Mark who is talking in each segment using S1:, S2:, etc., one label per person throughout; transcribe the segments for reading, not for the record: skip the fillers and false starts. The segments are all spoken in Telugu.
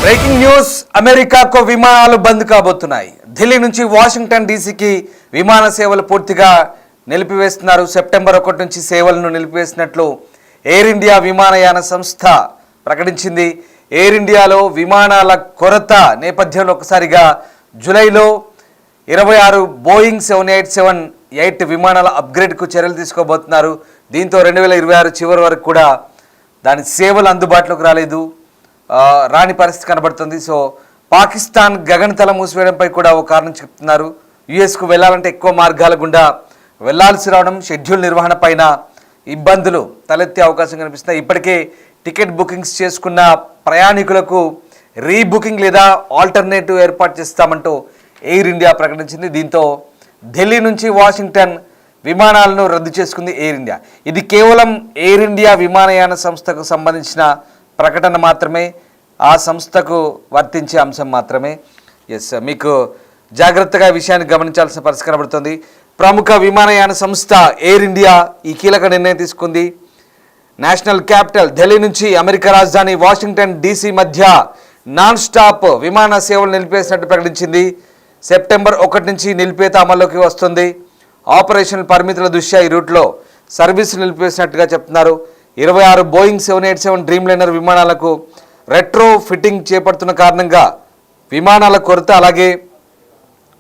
S1: బ్రేకింగ్ న్యూస్, అమెరికాకు విమానాలు బంద్ కాబోతున్నాయి. ఢిల్లీ నుంచి వాషింగ్టన్ డీసీకి విమాన సేవలు పూర్తిగా నిలిపివేస్తున్నారు. సెప్టెంబర్ 1 నుంచి సేవలను నిలిపివేసినట్లు ఎయిర్ ఇండియా విమానయాన సంస్థ ప్రకటించింది. ఎయిర్ ఇండియాలో విమానాల కొరత నేపథ్యంలో ఒకసారిగా జూలైలో 26 బోయింగ్ 787-8 విమానాల అప్గ్రేడ్కు చర్యలు తీసుకోబోతున్నారు. దీంతో 2026 చివరి వరకు కూడా దాని సేవలు అందుబాటులోకి రాని పరిస్థితి కనబడుతుంది. సో పాకిస్తాన్ గగనతలం మూసివేయడంపై కూడా ఒక కారణం చెప్తున్నారు. యుఎస్కు వెళ్ళాలంటే ఎక్కువ మార్గాల గుండా వెళ్లాల్సి రావడం, షెడ్యూల్ నిర్వహణ పైన ఇబ్బందులు తలెత్తే అవకాశం కనిపిస్తున్నాయి. ఇప్పటికే టికెట్ బుకింగ్స్ చేసుకున్న ప్రయాణికులకు రీబుకింగ్ లేదా ఆల్టర్నేటివ్ ఏర్పాటు చేస్తామంటూ ఎయిర్ ఇండియా ప్రకటించింది. దీంతో ఢిల్లీ నుంచి వాషింగ్టన్ విమానాలను రద్దు చేసుకుంది ఎయిర్ ఇండియా. ఇది కేవలం ఎయిర్ ఇండియా విమానయాన సంస్థకు సంబంధించిన ప్రకటన మాత్రమే, ఆ సంస్థకు వర్తించే అంశం మాత్రమే. మీకు జాగ్రత్తగా విషయాన్ని గమనించాల్సిన పరిస్థితి కనబడుతుంది. ప్రముఖ విమానయాన సంస్థ ఎయిర్ ఇండియా ఈ కీలక నిర్ణయం తీసుకుంది. నేషనల్ క్యాపిటల్ ఢిల్లీ నుంచి అమెరికా రాజధాని వాషింగ్టన్ డీసీ మధ్య నాన్ స్టాప్ విమాన సేవలు నిలిపేసినట్టు ప్రకటించింది. సెప్టెంబర్ 1 నుంచి నిలిపేత అమల్లోకి వస్తుంది. ఆపరేషనల్ పరిమితుల దృష్ట్యా ఈ రూట్లో సర్వీసులు నిలిపేసినట్టుగా చెప్తున్నారు. 26 బోయింగ్ 787 డ్రీమ్లైనర్ విమానాలకు రెట్రో ఫిట్టింగ్ చేపడుతున్న కారణంగా విమానాల కొరత, అలాగే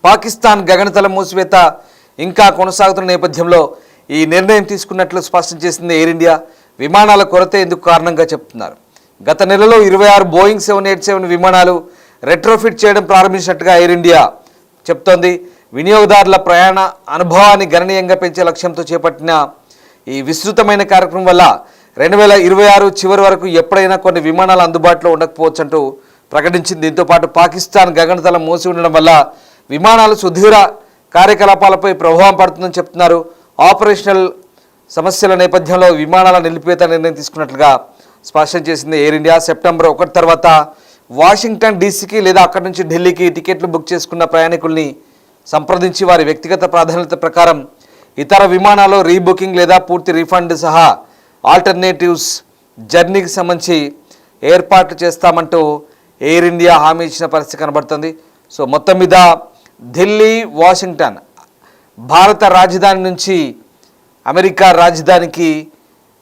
S1: పాకిస్తాన్ గగనతలం మూసివేత ఇంకా కొనసాగుతున్న నేపథ్యంలో ఈ నిర్ణయం తీసుకున్నట్లు స్పష్టం చేసింది ఎయిర్ ఇండియా. విమానాల కొరత ఎందుకు కారణంగా చెప్తున్నారు. గత నెలలో 26 బోయింగ్ 787 విమానాలు రెట్రోఫిట్ చేయడం ప్రారంభించినట్టుగా ఎయిర్ ఇండియా చెప్తోంది. వినియోగదారుల ప్రయాణ అనుభవాన్ని గణనీయంగా పెంచే లక్ష్యంతో చేపట్టిన ఈ విస్తృతమైన కార్యక్రమం వల్ల 2026 చివరి వరకు ఎప్పుడైనా కొన్ని విమానాలు అందుబాటులో ఉండకపోవచ్చంటూ ప్రకటించింది. దీంతోపాటు పాకిస్తాన్ గగనతలం మూసి ఉండడం వల్ల విమానాలు సుదీర్ఘ కార్యకలాపాలపై ప్రభావం పడుతుందని చెప్తున్నారు. ఆపరేషనల్ సమస్యల నేపథ్యంలో విమానాల నిలిపివేత నిర్ణయం తీసుకున్నట్లుగా స్పష్టం చేసింది ఎయిర్ ఇండియా. సెప్టెంబర్ 1 తర్వాత వాషింగ్టన్ డీసీకి లేదా అక్కడి నుంచి ఢిల్లీకి టికెట్లు బుక్ చేసుకున్న ప్రయాణికుల్ని సంప్రదించి వారి వ్యక్తిగత ప్రాధాన్యత ప్రకారం ఇతర విమానాల్లో రీబుకింగ్ లేదా పూర్తి రీఫండ్ సహా ఆల్టర్నేటివ్స్ జర్నీకి సంబంధించి ఏర్పాట్లు చేస్తామంటూ ఎయిర్ ఇండియా హామీ ఇచ్చిన పరిస్థితి కనబడుతుంది. సో మొత్తం మీద ఢిల్లీ, వాషింగ్టన్ భారత రాజధాని నుంచి అమెరికా రాజధానికి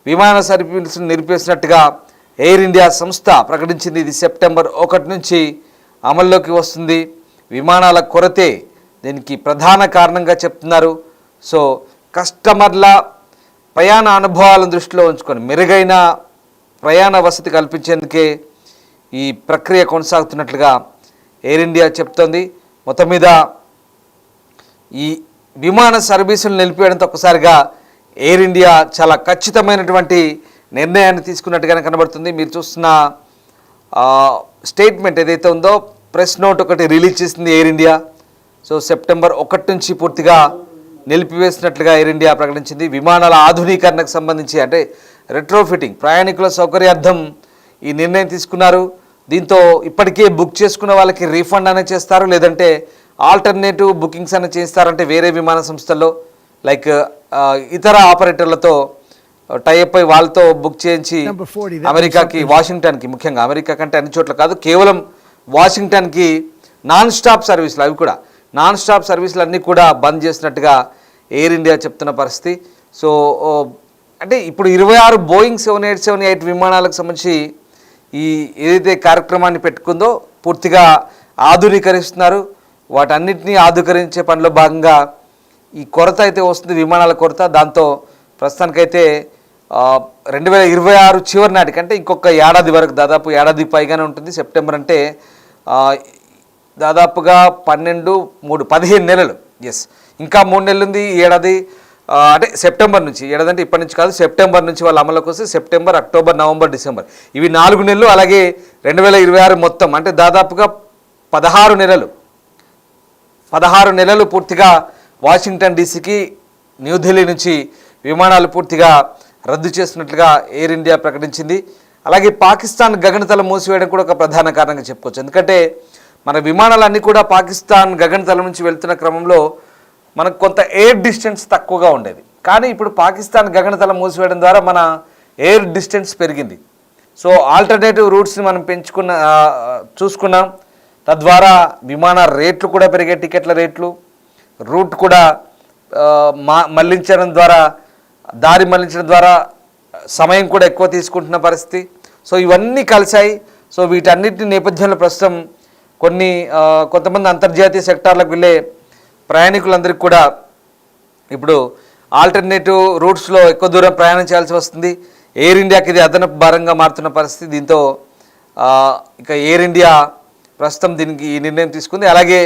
S1: విమాన సర్వీసులు నిలిపేసినట్టుగా ఎయిర్ ఇండియా సంస్థ ప్రకటించింది. ఇది సెప్టెంబర్ 1 నుంచి అమల్లోకి వస్తుంది. విమానాల కొరతే దీనికి ప్రధాన కారణంగా చెప్తున్నారు. సో కస్టమర్ల ప్రయాణ అనుభవాలను దృష్టిలో ఉంచుకొని మెరుగైన ప్రయాణ వసతి కల్పించేందుకే ఈ ప్రక్రియ కొనసాగుతున్నట్లుగా ఎయిర్ ఇండియా చెప్తోంది. మొత్తం మీద ఈ విమాన సర్వీసులు నిలిపివేయడంతో ఒకసారిగా ఎయిర్ ఇండియా చాలా ఖచ్చితమైనటువంటి నిర్ణయాన్ని తీసుకున్నట్టుగానే కనబడుతుంది. మీరు చూస్తున్న స్టేట్మెంట్ ఏదైతే ఉందో, ప్రెస్ నోట్ ఒకటి రిలీజ్ చేసింది ఎయిర్ ఇండియా. సో సెప్టెంబర్ 1 నుంచి పూర్తిగా నిలిపివేసినట్లుగా ఎయిర్ ఇండియా ప్రకటించింది. విమానాల ఆధునీకరణకు సంబంధించి అంటే రెట్రోఫిటింగ్ ప్రయాణికుల సౌకర్యార్థం ఈ నిర్ణయం తీసుకున్నారు. దీంతో ఇప్పటికే బుక్ చేసుకున్న వాళ్ళకి రీఫండ్ అనేది చేస్తారు, లేదంటే ఆల్టర్నేటివ్ బుకింగ్స్ అనేది చేస్తారంటే వేరే విమాన సంస్థల్లో లైక్ ఇతర ఆపరేటర్లతో టైఅప్ అయి వాళ్ళతో బుక్ చేయించి అమెరికాకి, వాషింగ్టన్కి, ముఖ్యంగా అమెరికా కంటే అన్ని చోట్ల కాదు, కేవలం వాషింగ్టన్కి నాన్ స్టాప్ సర్వీసులు, అవి కూడా నాన్ స్టాప్ సర్వీసులు అన్నీ కూడా బంద్ చేసినట్టుగా ఎయిర్ ఇండియా చెప్తున్న పరిస్థితి. సో అంటే ఇప్పుడు 26 బోయింగ్ 787-8 విమానాలకు సంబంధించి ఈ ఏదైతే కార్యక్రమాన్ని పెట్టుకుందో పూర్తిగా ఆధునీకరిస్తున్నారు. వాటన్నిటినీ ఆధునీకరించే పనిలో భాగంగా ఈ కొరత అయితే వస్తుంది, విమానాల కొరత. దాంతో ప్రస్తుతానికైతే 2026 చివరి నాటికి అంటే ఇంకొక ఏడాది వరకు, దాదాపు ఏడాది పైగానే ఉంటుంది. సెప్టెంబర్ అంటే దాదాపుగా 15 నెలలు. ఇంకా 3 నెలలు ఉంది ఈ ఏడాది. అంటే సెప్టెంబర్ నుంచి, ఏడాది అంటే ఇప్పటి నుంచి కాదు, సెప్టెంబర్ నుంచి వాళ్ళు అమలులోకి వస్తే సెప్టెంబర్, అక్టోబర్, నవంబర్, డిసెంబర్ ఇవి 4 నెలలు. అలాగే 2026 మొత్తం అంటే దాదాపుగా 16 నెలలు పూర్తిగా వాషింగ్టన్ డీసీకి న్యూఢిల్లీ నుంచి విమానాలు పూర్తిగా రద్దు చేస్తున్నట్లుగా ఎయిర్ ఇండియా ప్రకటించింది. అలాగే పాకిస్తాన్ గగనతలం మూసివేయడం కూడా ఒక ప్రధాన కారణంగా చెప్పుకోవచ్చు. ఎందుకంటే మన విమానాలన్నీ కూడా పాకిస్తాన్ గగనతలం నుంచి వెళ్తున్న క్రమంలో మనకు కొంత ఎయిర్ డిస్టెన్స్ తక్కువగా ఉండేది. కానీ ఇప్పుడు పాకిస్తాన్ గగనతలం మూసివేయడం ద్వారా మన ఎయిర్ డిస్టెన్స్ పెరిగింది. సో ఆల్టర్నేటివ్ రూట్స్ని మనం చూసుకున్నాం. తద్వారా విమాన రేట్లు కూడా పెరిగాయి, టికెట్ల రేట్లు, రూట్ కూడా మళ్లించడం ద్వారా, దారి మళ్లించడం ద్వారా సమయం కూడా ఎక్కువ తీసుకుంటున్న పరిస్థితి. సో ఇవన్నీ కలిసాయి. సో వీటన్నిటి నేపథ్యంలో ప్రస్తుతం కొంతమంది అంతర్జాతీయ సెక్టార్లకు వెళ్ళే ప్రయాణికులందరికీ కూడా ఇప్పుడు ఆల్టర్నేటివ్ రూట్స్లో ఎక్కువ దూరం ప్రయాణం చేయాల్సి వస్తుంది. ఎయిర్ ఇండియాకి ఇది అదనపు భారంగా మారుతున్న పరిస్థితి. దీంతో ఇక ఎయిర్ ఇండియా ప్రస్తుతం దీనికి ఈ నిర్ణయం తీసుకుంది. అలాగే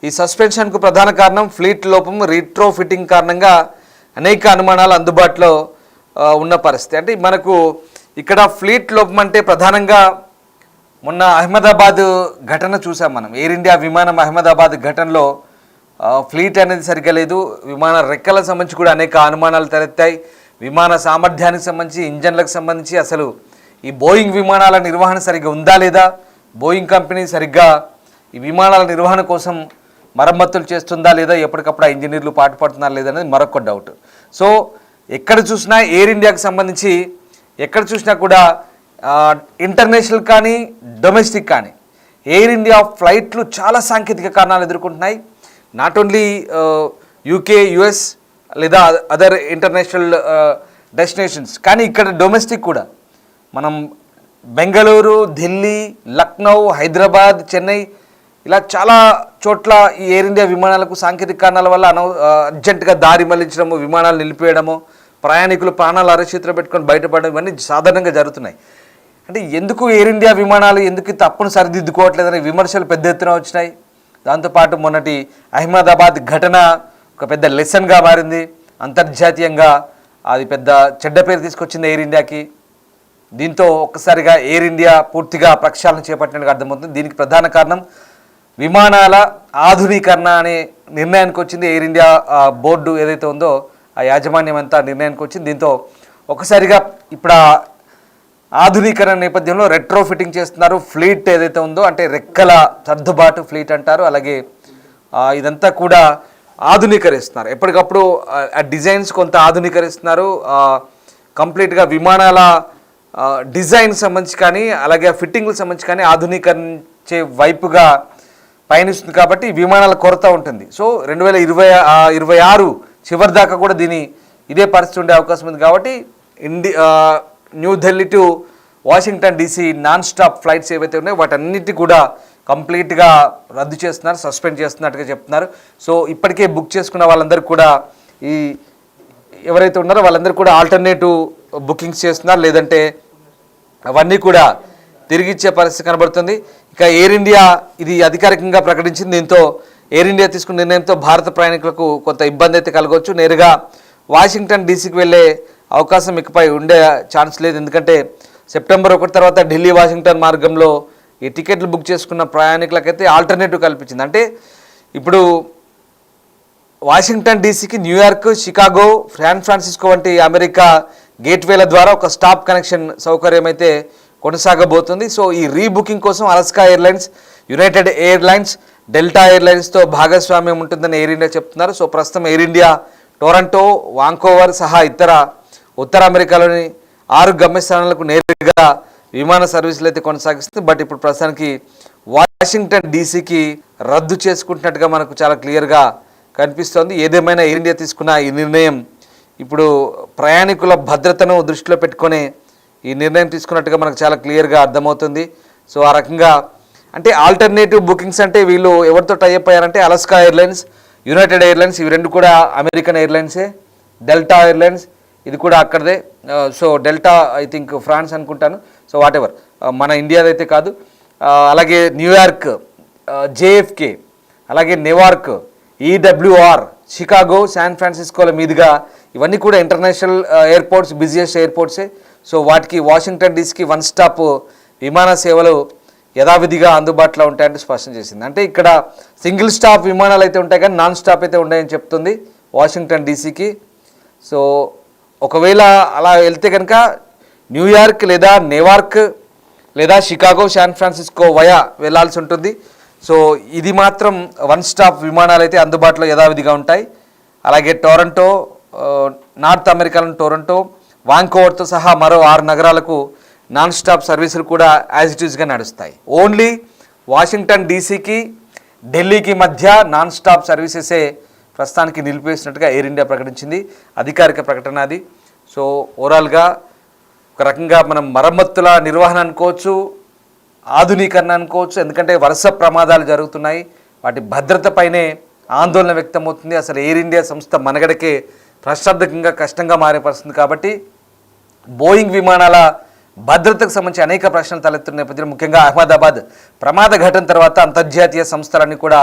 S1: ఈ సస్పెన్షన్కు ప్రధాన కారణం ఫ్లీట్ లోపం, రీట్రో ఫిట్టింగ్ కారణంగా అనేక అనుమానాలు అందుబాటులో ఉన్న పరిస్థితి. అంటే మనకు ఇక్కడ ఫ్లీట్ లోపం అంటే ప్రధానంగా మొన్న అహ్మదాబాద్ ఘటన చూసాం మనం. ఎయిర్ ఇండియా విమానం అహ్మదాబాద్ ఘటనలో ఫ్లీట్ అనేది సరిగ్గా లేదు. విమాన రెక్కలకు సంబంధించి కూడా అనేక అనుమానాలు తలెత్తాయి. విమాన సామర్థ్యానికి సంబంధించి, ఇంజన్లకు సంబంధించి, అసలు ఈ బోయింగ్ విమానాల నిర్వహణ సరిగ్గా ఉందా లేదా, బోయింగ్ కంపెనీ సరిగ్గా ఈ విమానాల నిర్వహణ కోసం మరమ్మతులు చేస్తుందా లేదా, ఎప్పటికప్పుడు ఆ ఇంజనీర్లు పాటుపడుతున్నారా లేదా అనేది మరొక డౌట్. సో ఎక్కడ చూసినా ఎయిర్ ఇండియాకి సంబంధించి ఎక్కడ చూసినా కూడా ఇంటర్నేషనల్ కానీ డొమెస్టిక్ కానీ ఎయిర్ ఇండియా ఫ్లైట్లు చాలా సాంకేతిక కారణాలు ఎదుర్కొంటున్నాయి. నాట్ ఓన్లీ యూకే, యుఎస్ లేదా అదర్ ఇంటర్నేషనల్ డెస్టినేషన్స్, కానీ ఇక్కడ డొమెస్టిక్ కూడా మనం బెంగళూరు, ఢిల్లీ, లక్నో, హైదరాబాద్, చెన్నై ఇలా చాలా చోట్ల ఈ ఎయిర్ ఇండియా విమానాలకు సాంకేతిక కారణాల వల్ల అర్జెంటుగా దారి మళ్లించడము, విమానాలు నిలిపేయడము, ప్రయాణికులు ప్రాణాలు అరచేతిలో పెట్టుకొని బయటపడడం ఇవన్నీ సాధారణంగా జరుగుతున్నాయి. అంటే ఎందుకు ఎయిర్ ఇండియా విమానాలు ఎందుకు తప్పును సరిదిద్దుకోవట్లేదనే విమర్శలు పెద్ద ఎత్తున వచ్చినాయి. దాంతోపాటు మొన్నటి అహ్మదాబాద్ ఘటన ఒక పెద్ద లెసన్గా మారింది. అంతర్జాతీయంగా అది పెద్ద చెడ్డ పేరు తీసుకొచ్చింది ఎయిర్ ఇండియాకి. దీంతో ఒక్కసారిగా ఎయిర్ ఇండియా పూర్తిగా ప్రక్షాళన చేపట్టినట్టుగా అర్థమవుతుంది. దీనికి ప్రధాన కారణం విమానాల ఆధునీకరణ అనే నిర్ణయానికి వచ్చింది ఎయిర్ ఇండియా బోర్డు ఏదైతే ఉందో ఆ యాజమాన్యం అంతా నిర్ణయానికి వచ్చింది. దీంతో ఒకసారిగా ఇప్పుడు ఆధునీకరణ నేపథ్యంలో రెట్రో ఫిట్టింగ్ చేస్తున్నారు. ఫ్లీట్ ఏదైతే ఉందో అంటే రెక్కల సర్దుబాటు ఫ్లీట్ అంటారు. అలాగే ఇదంతా కూడా ఆధునీకరిస్తున్నారు. ఎప్పటికప్పుడు ఆ డిజైన్స్ కొంత ఆధునీకరిస్తున్నారు. కంప్లీట్గా విమానాల డిజైన్ సంబంధించి కానీ అలాగే ఫిట్టింగ్లకు సంబంధించి కానీ ఆధునీకరించే వైపుగా పయనిస్తుంది. కాబట్టి విమానాల కొరత ఉంటుంది. సో 2026 చివరి దాకా కూడా ఇదే పరిస్థితి ఉండే అవకాశం ఉంది. కాబట్టి New Delhi to Washington DC non stop flights ఏవైతే ఉన్నాయో వాటన్నిటి కూడా కంప్లీట్గా రద్దు చేస్తున్నారు, సస్పెండ్ చేస్తున్నట్టుగా చెప్తున్నారు. సో ఇప్పటికే బుక్ చేసుకున్న వాళ్ళందరూ కూడా ఎవరైతే ఉన్నారో వాళ్ళందరూ కూడా ఆల్టర్నేటివ్ బుకింగ్స్ చేస్తున్నారు, లేదంటే అవన్నీ కూడా తిరిగి ఇచ్చే పరిస్థితి కనబడుతుంది. ఇక ఎయిర్ ఇండియా ఇది అధికారికంగా ప్రకటించింది. దీంతో ఎయిర్ ఇండియా తీసుకున్న నిర్ణయంతో భారత ప్రయాణికులకు కొంత ఇబ్బంది అయితే కలగవచ్చు. నేరుగా వాషింగ్టన్ డీసీకి వెళ్ళే అవకాశం ఇకపై ఉండే ఛాన్స్ లేదు. ఎందుకంటే సెప్టెంబర్ 1 తర్వాత ఢిల్లీ వాషింగ్టన్ మార్గంలో ఈ టికెట్లు బుక్ చేసుకున్న ప్రయాణికులకైతే ఆల్టర్నేటివ్ కల్పించింది. అంటే ఇప్పుడు వాషింగ్టన్ డీసీకి న్యూయార్క్, షికాగో, శాన్ ఫ్రాన్సిస్కో వంటి అమెరికా గేట్వేల ద్వారా ఒక స్టాప్ కనెక్షన్ సౌకర్యం అయితే కొనసాగబోతుంది. సో ఈ రీబుకింగ్ కోసం Alaska Airlines, United Airlines, Delta ఎయిర్లైన్స్తో భాగస్వామ్యం ఉంటుందని ఎయిర్ ఇండియా చెప్తున్నారు. సో ప్రస్తుతం ఎయిర్ ఇండియా టొరంటో, వాంకోవర్ సహా ఉత్తర అమెరికాలోని 6 గమ్యస్థానాలకు నేరుగా విమాన సర్వీసులు అయితే కొనసాగిస్తుంది. బట్ ఇప్పుడు ప్రస్తుతానికి వాషింగ్టన్ డీసీకి రద్దు చేసుకుంటున్నట్టుగా మనకు చాలా క్లియర్గా కనిపిస్తోంది. ఏదేమైనా ఎయిర్ ఇండియా తీసుకున్న ఈ నిర్ణయం ఇప్పుడు ప్రయాణికుల భద్రతను దృష్టిలో పెట్టుకొని ఈ నిర్ణయం తీసుకున్నట్టుగా మనకు చాలా క్లియర్గా అర్థమవుతుంది. సో ఆ రకంగా అంటే ఆల్టర్నేటివ్ బుకింగ్స్ అంటే వీళ్ళు ఎవరితో టైఅప్ అయ్యారంటే అలాస్కా ఎయిర్లైన్స్, యునైటెడ్ ఎయిర్లైన్స్, ఇవి రెండు కూడా అమెరికన్ ఎయిర్లైన్సే. డెల్టా ఎయిర్లైన్స్ ఇది కూడా అక్కడదే. So Delta I think France అనుకుంటాను. సో వాట్ ఎవర్, మన ఇండియాదైతే కాదు. అలాగే న్యూయార్క్, జేఎఫ్కే, అలాగే నెవార్క్, ఈడబ్ల్యూఆర్, షికాగో, శాన్ ఫ్రాన్సిస్కోల మీదుగా ఇవన్నీ కూడా ఇంటర్నేషనల్ ఎయిర్పోర్ట్స్, బిజియెస్ట్ ఎయిర్పోర్ట్సే. సో వాటికి వాషింగ్టన్ డీసీకి 1 స్టాప్ విమాన సేవలు యథావిధిగా అందుబాటులో ఉంటాయంటే స్పష్టం చేసింది. అంటే ఇక్కడ సింగిల్ స్టాప్ విమానాలు అయితే ఉంటాయి కానీ నాన్ స్టాప్ అయితే ఉన్నాయని చెప్తుంది వాషింగ్టన్ డీసీకి. సో ఒకవేళ అలా వెళ్తే కనుక న్యూయార్క్ లేదా నెవార్క్ లేదా షికాగో, శాన్ ఫ్రాన్సిస్కో వయా వెళ్లాల్సి ఉంటుంది. సో ఇది మాత్రం 1 స్టాప్ విమానాలు అయితే అందుబాటులో యథావిధిగా ఉంటాయి. అలాగే టొరంటో, నార్త్ అమెరికాలోని టొరంటో, వాంకోవర్తో సహా మరో 6 నగరాలకు నాన్ స్టాప్ సర్వీసులు కూడా యాజ్ ఇట్ ఈస్గా నడుస్తాయి. ఓన్లీ వాషింగ్టన్ డీసీకి ఢిల్లీకి మధ్య నాన్ స్టాప్ సర్వీసెసే ప్రస్తుతానికి నిలిపివేసినట్టుగా ఎయిర్ ఇండియా ప్రకటించింది. అధికారిక ప్రకటన అది. సో ఓవరాల్గా ఒక రకంగా మనం మరమ్మతుల నిర్వహణ అనుకోవచ్చు, ఆధునీకరణ అనుకోవచ్చు. ఎందుకంటే వరుస ప్రమాదాలు జరుగుతున్నాయి, వాటి భద్రతపైనే ఆందోళన వ్యక్తమవుతుంది. అసలు ఎయిర్ ఇండియా సంస్థ మనగడకే ప్రశ్నార్థకంగా కష్టంగా మారే పరిస్థితుంది. కాబట్టి బోయింగ్ విమానాల భద్రతకు సంబంధించి అనేక ప్రశ్నలు తలెత్తున్న నేపథ్యంలో ముఖ్యంగా అహ్మదాబాద్ ప్రమాద ఘటన తర్వాత అంతర్జాతీయ సంస్థలన్నీ కూడా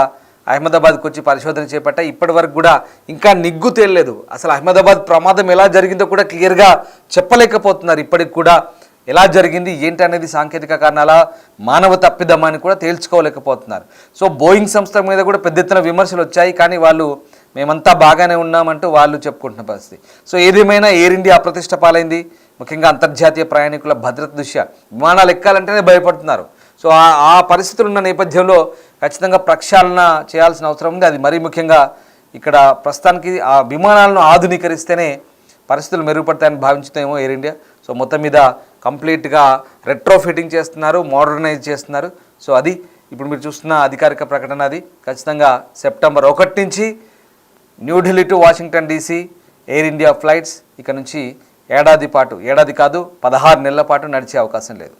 S1: అహ్మదాబాద్కు వచ్చి పరిశోధన చేపట్టాయి. ఇప్పటి వరకు కూడా ఇంకా నిగ్గు తేలలేదు. అసలు అహ్మదాబాద్ ప్రమాదం ఎలా జరిగిందో కూడా క్లియర్గా చెప్పలేకపోతున్నారు. ఇప్పటికి కూడా ఎలా జరిగింది ఏంటి అనేది సాంకేతిక కారణాల మానవ తప్పిదమా అని కూడా తేల్చుకోలేకపోతున్నారు. సో బోయింగ్ సంస్థ మీద కూడా పెద్ద ఎత్తున విమర్శలు వచ్చాయి. కానీ వాళ్ళు మేమంతా బాగానే ఉన్నామంటూ వాళ్ళు చెప్పుకుంటున్న పరిస్థితి. సో ఏదేమైనా ఎయిర్ ఇండియా అప్రతిష్ట పాలైంది. ముఖ్యంగా అంతర్జాతీయ ప్రయాణికుల భద్రత దృష్ట్యా విమానాలు ఎక్కాలంటేనే భయపడుతున్నారు. సో ఆ పరిస్థితులు ఉన్న నేపథ్యంలో ఖచ్చితంగా ప్రక్షాళన చేయాల్సిన అవసరం ఉంది. అది మరీ ముఖ్యంగా ఇక్కడ ప్రస్తుతానికి ఆ విమానాలను ఆధునీకరిస్తేనే పరిస్థితులు మెరుగుపడతాయని భావించుతామేమో ఎయిర్ ఇండియా. సో మొత్తం మీద కంప్లీట్గా రెట్రోఫిటింగ్ చేస్తున్నారు, మోడర్నైజ్ చేస్తున్నారు. సో అది ఇప్పుడు మీరు చూస్తున్న అధికారిక ప్రకటన. అది ఖచ్చితంగా సెప్టెంబర్ 1 నుంచి New Delhi to Washington DC air India flights ఇక నుంచి ఏడాది కాదు 16 నెలల పాటు నడిచే అవకాశం లేదు.